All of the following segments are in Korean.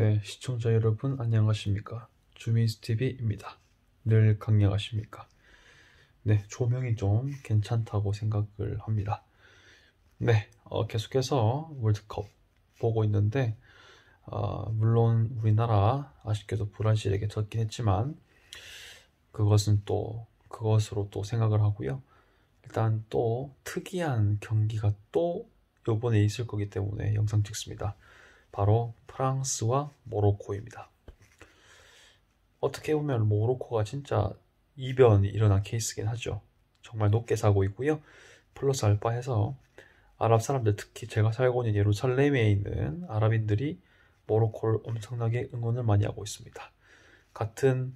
네, 시청자 여러분 안녕하십니까? 주민스TV입니다. 늘 강력하십니까? 네, 조명이 좀 괜찮다고 생각을 합니다. 네, 계속해서 월드컵 보고 있는데 물론 우리나라 아쉽게도 브라질에게 졌긴 했지만 그것으로 또 생각을 하고요. 일단 또 특이한 경기가 또 요번에 있을 거기 때문에 영상 찍습니다. 바로 프랑스와 모로코입니다. 어떻게 보면 모로코가 진짜 이변이 일어난 케이스긴 하죠. 정말 높게 사고 있고요. 플러스 알파 해서 아랍 사람들, 특히 제가 살고 있는 예루살렘에 있는 아랍인들이 모로코를 엄청나게 응원을 많이 하고 있습니다. 같은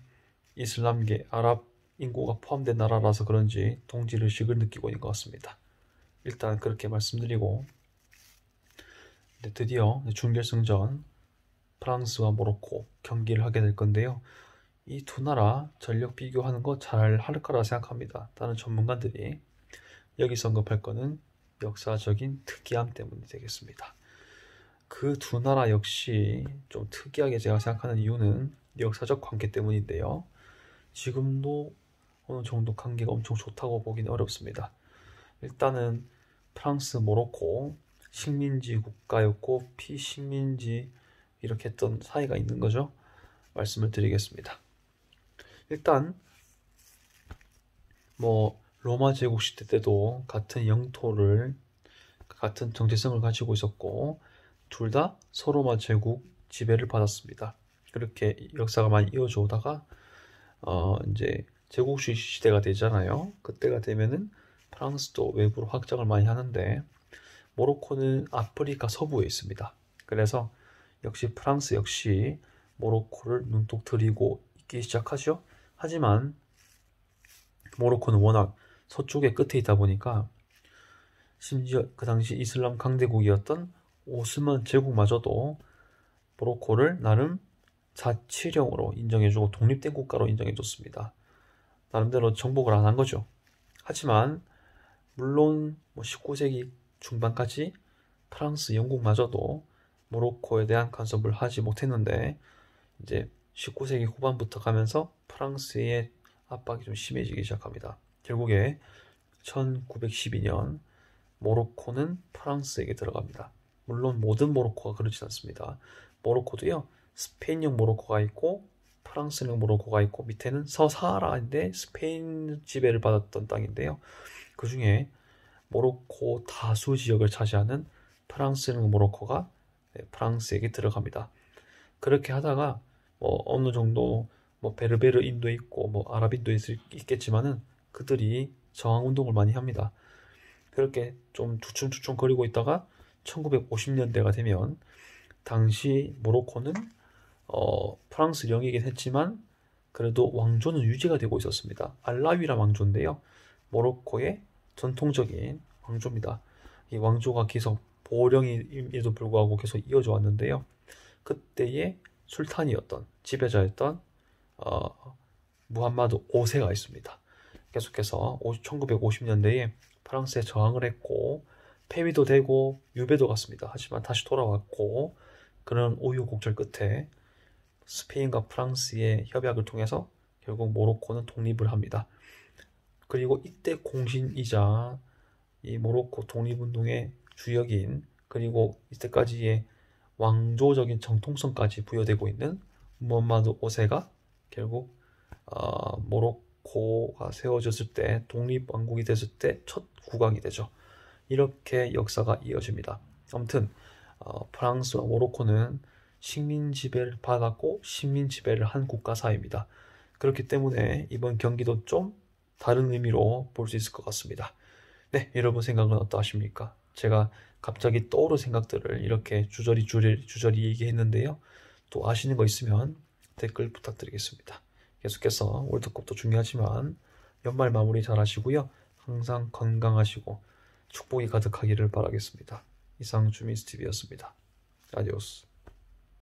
이슬람계 아랍 인구가 포함된 나라라서 그런지 동질의식을 느끼고 있는 것 같습니다. 일단 그렇게 말씀드리고 드디어 준결승전 프랑스와 모로코 경기를 하게 될 건데요. 이 두 나라 전력 비교하는 거 잘 할 거라 생각합니다. 다른 전문가들이 여기서 언급할 거는 역사적인 특이함 때문이 되겠습니다. 그 두 나라 역시 좀 특이하게 제가 생각하는 이유는 역사적 관계 때문인데요. 지금도 어느 정도 관계가 엄청 좋다고 보기는 어렵습니다. 일단은 프랑스, 모로코 식민지 국가였고 피식민지 이렇게 했던 사이가 있는 거죠. 말씀을 드리겠습니다. 일단 로마 제국 시대 때도 같은 영토를 같은 정체성을 가지고 있었고 둘 다 서로마 제국 지배를 받았습니다. 그렇게 역사가 많이 이어져 오다가 이제 제국주의 시대가 되잖아요. 그때가 되면은 프랑스도 외부로 확장을 많이 하는데 모로코는 아프리카 서부에 있습니다. 그래서 역시 프랑스 역시 모로코를 눈독 들이고 있기 시작하죠. 하지만 모로코는 워낙 서쪽의 끝에 있다 보니까 심지어 그 당시 이슬람 강대국이었던 오스만 제국마저도 모로코를 나름 자치령으로 인정해주고 독립된 국가로 인정해줬습니다. 나름대로 정복을 안 한 거죠. 하지만 물론 19세기 중반까지 프랑스, 영국마저도 모로코에 대한 간섭을 하지 못했는데 이제 19세기 후반부터 가면서 프랑스의 압박이 좀 심해지기 시작합니다. 결국에 1912년 모로코는 프랑스에게 들어갑니다. 물론 모든 모로코가 그렇진 않습니다. 모로코도요, 스페인형 모로코가 있고 프랑스형 모로코가 있고 밑에는 서사하라인데 스페인 지배를 받았던 땅인데요. 그 중에 모로코 다수 지역을 차지하는 프랑스형 모로코가 프랑스에게 들어갑니다. 그렇게 하다가 어느 정도 베르베르인도 있고 아랍인도 있겠지만은 그들이 저항운동을 많이 합니다. 그렇게 좀 주춤주춤 거리고 있다가 1950년대가 되면 당시 모로코는 프랑스 영이긴 했지만 그래도 왕조는 유지가 되고 있었습니다. 알라위라 왕조인데요. 모로코의 전통적인 왕조입니다. 이 왕조가 계속 보령임에도 불구하고 계속 이어져 왔는데요. 그때의 술탄이었던 지배자였던 무함마드 5세가 있습니다. 계속해서 1950년대에 프랑스에 저항을 했고 폐위도 되고 유배도 갔습니다. 하지만 다시 돌아왔고 그런 우유곡절 끝에 스페인과 프랑스의 협약을 통해서 결국 모로코는 독립을 합니다. 그리고 이때 공신이자 이 모로코 독립운동의 주역인 그리고 이때까지의 왕조적인 정통성까지 부여되고 있는 무함마드 5세가 결국 모로코가 세워졌을 때 독립왕국이 됐을 때 첫 국왕이 되죠. 이렇게 역사가 이어집니다. 아무튼 프랑스와 모로코는 식민 지배를 받았고 식민 지배를 한 국가 사이입니다. 그렇기 때문에 이번 경기도 좀 다른 의미로 볼 수 있을 것 같습니다. 네, 여러분 생각은 어떠하십니까? 제가 갑자기 떠오른 생각들을 이렇게 주저리 얘기했는데요. 또 아시는 거 있으면 댓글 부탁드리겠습니다. 계속해서 월드컵도 중요하지만 연말 마무리 잘 하시고요. 항상 건강하시고 축복이 가득하기를 바라겠습니다. 이상 주민스TV였습니다. 아디오스.